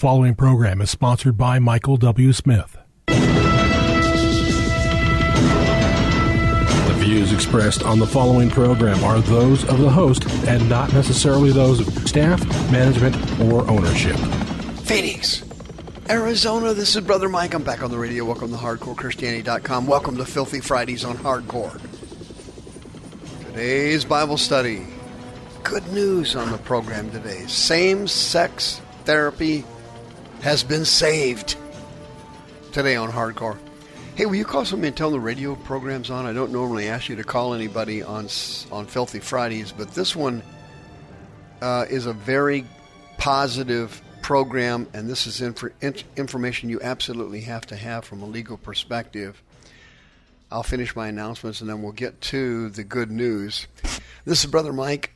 following program is sponsored by Michael W. Smith. The views expressed on the following program are those of the host and not necessarily those of staff, management, or ownership. Phoenix, Arizona, this is Brother Mike. I'm back on the radio. Welcome to HardcoreChristianity.com. Welcome to Filthy Fridays on Hardcore. Today's Bible study. Good news on the program today. Same-sex therapy has been saved. Today on Hardcore. Hey, will you call somebody and tell them the radio program's on? I don't normally ask you to call anybody on Filthy Fridays, but this one is a very positive program, and this is information you absolutely have to have from a legal perspective. I'll finish my announcements, and then we'll get to the good news. This is Brother Mike.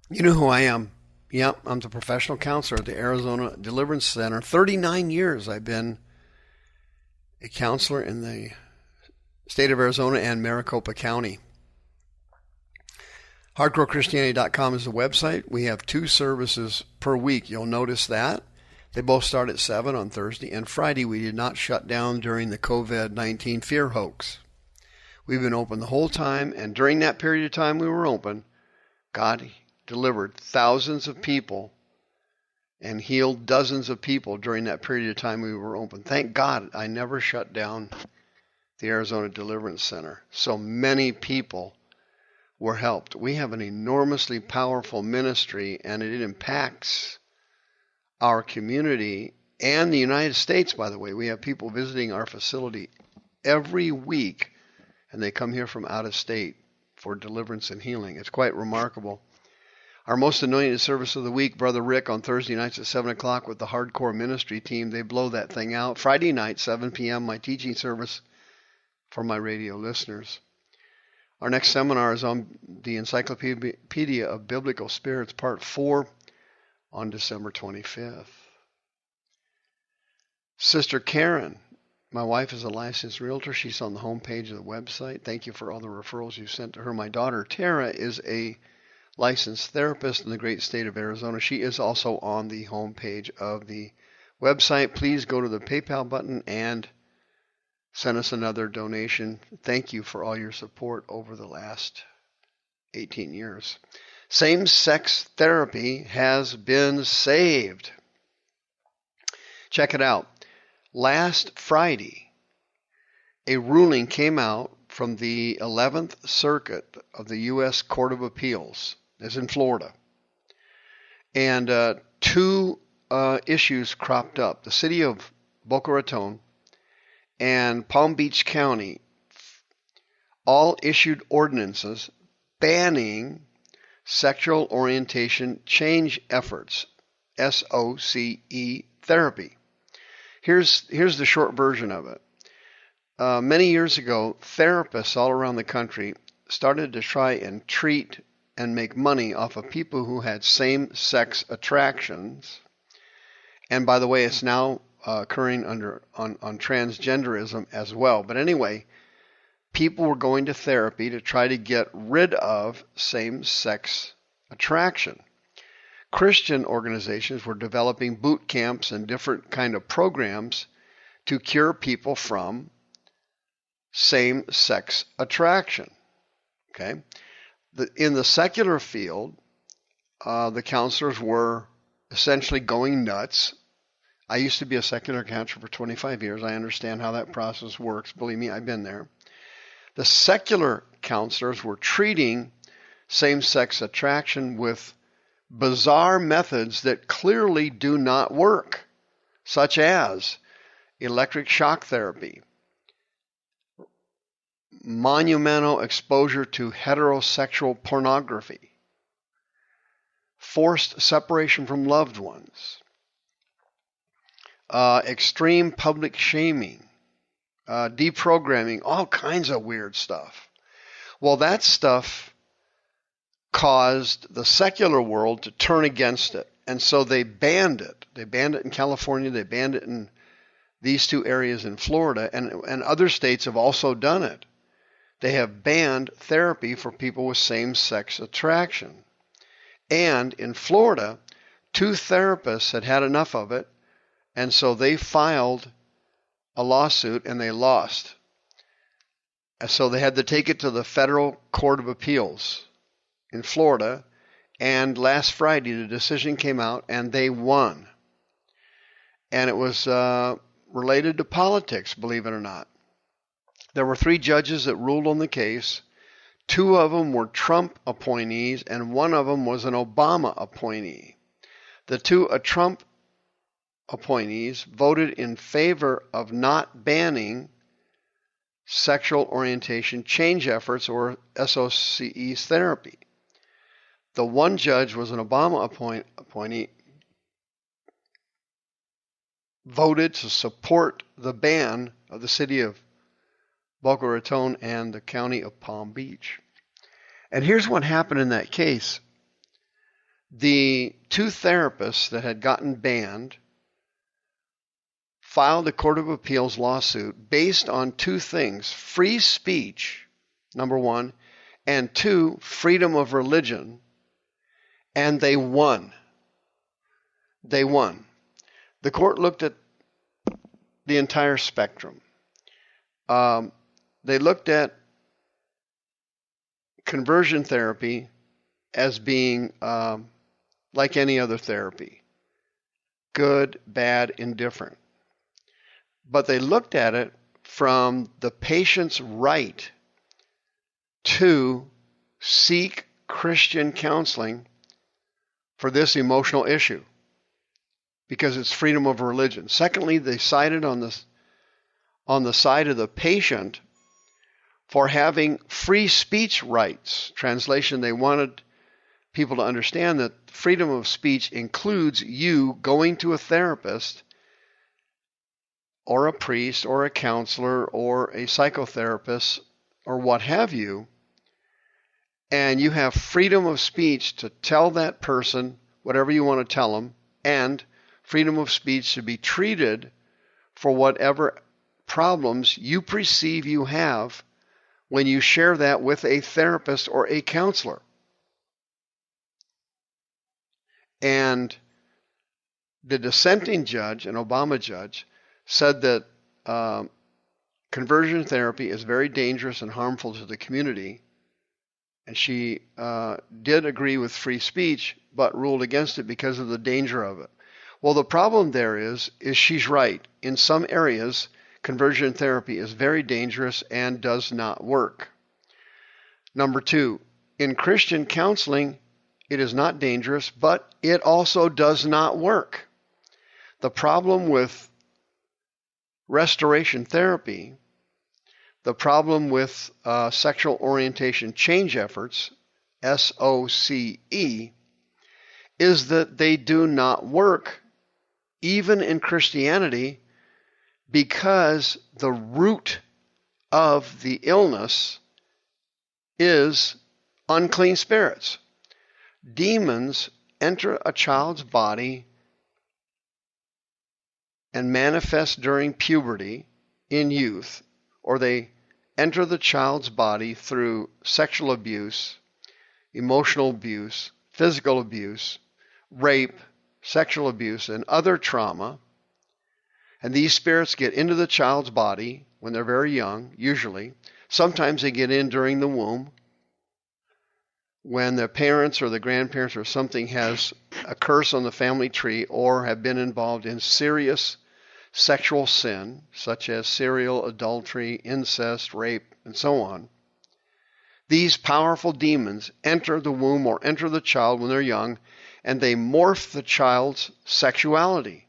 You know who I am. Yep, I'm the professional counselor at the Arizona Deliverance Center. 39 years I've been a counselor in the state of Arizona and Maricopa County. HardcoreChristianity.com is the website. We have 2 services per week. You'll notice that. They both start at 7 on Thursday and Friday. We did not shut down during the COVID-19 fear hoax. We've been open the whole time, and during that period of time we were open, God delivered thousands of people and healed dozens of people during that period of time we were open. Thank God I never shut down the Arizona Deliverance Center. So many people were helped. We have an enormously powerful ministry, and it impacts our community and the United States, by the way. We have people visiting our facility every week, and they come here from out of state for deliverance and healing. It's quite remarkable. Our most anointed service of the week, Brother Rick, on Thursday nights at 7 o'clock with the Hardcore Ministry team. They blow that thing out. Friday night, 7 p.m., my teaching service for my radio listeners. Our next seminar is on the Encyclopedia of Biblical Spirits, Part 4, on December 25th. Sister Karen, my wife, is a licensed realtor. She's on the homepage of the website. Thank you for all the referrals you sent to her. My daughter, Tara, is a licensed therapist in the great state of Arizona. She is also on the homepage of the website. Please go to the PayPal button and send us another donation. Thank you for all your support over the last 18 years. Same-sex therapy has been saved. Check it out. Last Friday, a ruling came out from the 11th Circuit of the U.S. Court of Appeals. It's in Florida. And 2 issues cropped up. The city of Boca Raton and Palm Beach County all issued ordinances banning sexual orientation change efforts, SOCE therapy. Here's the short version of it. Many years ago, therapists all around the country started to try and treat and make money off of people who had same-sex attractions. And by the way, it's now occurring on transgenderism as well. But anyway, people were going to therapy to try to get rid of same-sex attraction. Christian organizations were developing boot camps and different kind of programs to cure people from same-sex attraction. Okay? In the secular field, the counselors were essentially going nuts. I used to be a secular counselor for 25 years. I understand how that process works. Believe me, I've been there. The secular counselors were treating same-sex attraction with bizarre methods that clearly do not work, such as electric shock therapy, monumental exposure to heterosexual pornography, forced separation from loved ones, extreme public shaming, deprogramming, all kinds of weird stuff. Well, that stuff caused the secular world to turn against it, and so they banned it. They banned it in California. They banned it in these 2 areas in Florida, and other states have also done it. They have banned therapy for people with same-sex attraction. And in Florida, Two therapists had had enough of it, and so they filed a lawsuit and they lost. And so they had to take it to the Federal Court of Appeals in Florida, and last Friday the decision came out and they won. And it was related to politics, believe it or not. There were 3 judges that ruled on the case. 2 of them were Trump appointees, and 1 of them was an Obama appointee. The 2 Trump appointees voted in favor of not banning sexual orientation change efforts, or SOCE's therapy. The 1 judge was an Obama appointee, voted to support the ban of the city of Boca Raton and the county of Palm Beach. And here's what happened in that case. The 2 therapists that had gotten banned filed a Court of Appeals lawsuit based on 2 things: free speech, number 1, and 2, freedom of religion. And they won. They won. The court looked at the entire spectrum. They looked at conversion therapy as being like any other therapy: good, bad, indifferent. But they looked at it from the patient's right to seek Christian counseling for this emotional issue, because it's freedom of religion. Secondly, they sided on the side of the patient for having free speech rights. Translation, they wanted people to understand that freedom of speech includes you going to a therapist or a priest or a counselor or a psychotherapist or what have you, and you have freedom of speech to tell that person whatever you want to tell them, and freedom of speech to be treated for whatever problems you perceive you have when you share that with a therapist or a counselor. And the dissenting judge, an Obama judge, said that conversion therapy is very dangerous and harmful to the community. And she did agree with free speech, but ruled against it because of the danger of it. Well, the problem there is she's right. In some areas, conversion therapy is very dangerous and does not work. Number 2, in Christian counseling, it is not dangerous, but it also does not work. The problem with restoration therapy, the problem with sexual orientation change efforts, SOCE, is that they do not work even in Christianity, because the root of the illness is unclean spirits. Demons enter a child's body and manifest during puberty, in youth, or they enter the child's body through sexual abuse, emotional abuse, physical abuse, rape, sexual abuse, and other trauma. And these spirits get into the child's body when they're very young, usually. Sometimes they get in during the womb, when the parents or the grandparents or something has a curse on the family tree or have been involved in serious sexual sin, such as serial adultery, incest, rape, and so on. These powerful demons enter the womb or enter the child when they're young, and they morph the child's sexuality.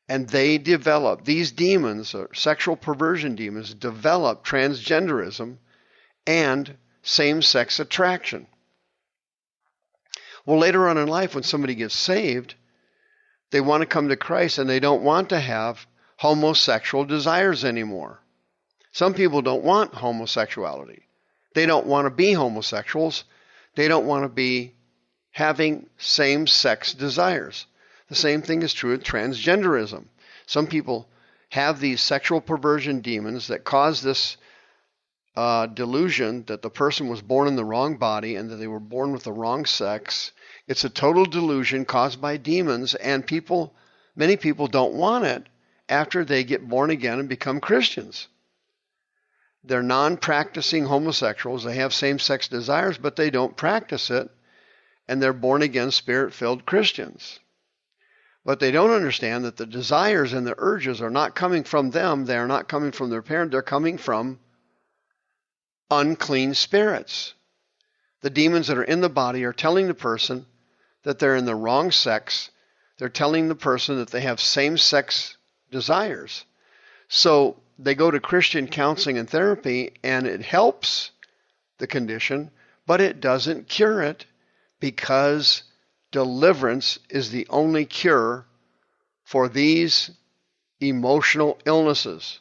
And they develop, these demons, or sexual perversion demons, develop transgenderism and same-sex attraction. Well, later on in life, when somebody gets saved, they want to come to Christ and they don't want to have homosexual desires anymore. Some people don't want homosexuality. They don't want to be homosexuals. They don't want to be having same-sex desires. The same thing is true with transgenderism. Some people have these sexual perversion demons that cause this delusion that the person was born in the wrong body and that they were born with the wrong sex, It's a total delusion caused by demons, and many people don't want it after they get born again and become Christians. They're non-practicing homosexuals. They have same-sex desires, but they don't practice it, and they're born-again, Spirit-filled Christians. But they don't understand that the desires and the urges are not coming from them. They are not coming from their parent. They're coming from unclean spirits. The demons that are in the body are telling the person that they're in the wrong sex. They're telling the person that they have same-sex desires. So they go to Christian counseling and therapy, and it helps the condition, but it doesn't cure it, because deliverance is the only cure for these emotional illnesses.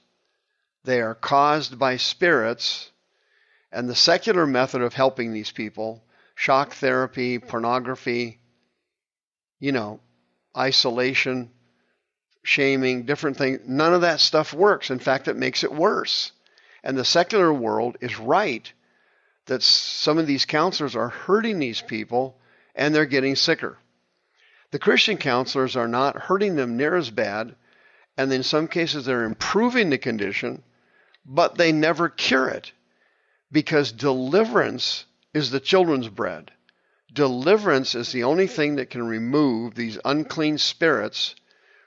They are caused by spirits, and the secular method of helping these people, shock therapy, pornography, isolation, shaming, different things, none of that stuff works. In fact, it makes it worse. And the secular world is right that some of these counselors are hurting these people, and they're getting sicker. The Christian counselors are not hurting them near as bad, and in some cases they're improving the condition, but they never cure it, because deliverance is the children's bread. Deliverance is the only thing that can remove these unclean spirits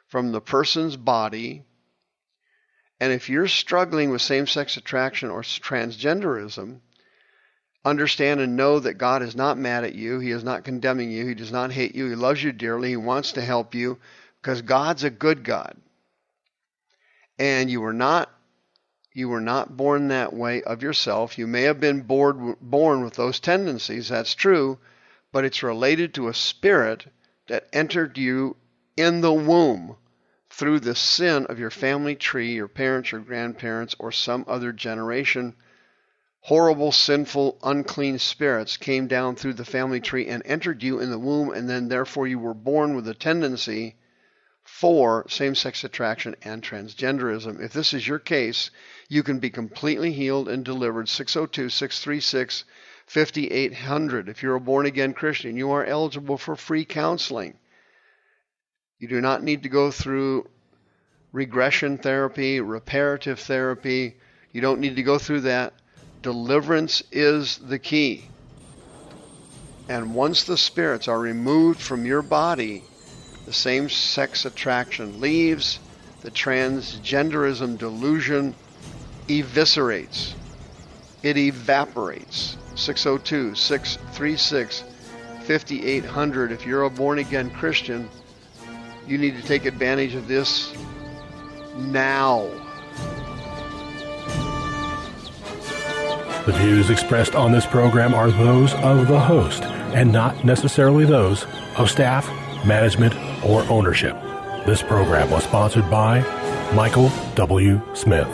from the person's body. And if you're struggling with same-sex attraction or transgenderism, understand and know that God is not mad at you. He is not condemning you. He does not hate you. He loves you dearly. He wants to help you, because God's a good God. And you were not born that way of yourself. You may have been born with those tendencies. That's true. But it's related to a spirit that entered you in the womb through the sin of your family tree, your parents, your grandparents, or some other generation. Horrible, sinful, unclean spirits came down through the family tree and entered you in the womb, and then therefore you were born with a tendency for same-sex attraction and transgenderism. If this is your case, you can be completely healed and delivered. 602-636-5800. If you're a born-again Christian, you are eligible for free counseling. You do not need to go through regression therapy, reparative therapy. You don't need to go through that. Deliverance is the key. And once the spirits are removed from your body, the same-sex attraction leaves, the transgenderism delusion eviscerates. It evaporates. 602-636-5800. If you're a born-again Christian, you need to take advantage of this now. The views expressed on this program are those of the host and not necessarily those of staff, management, or ownership. This program was sponsored by Michael W. Smith.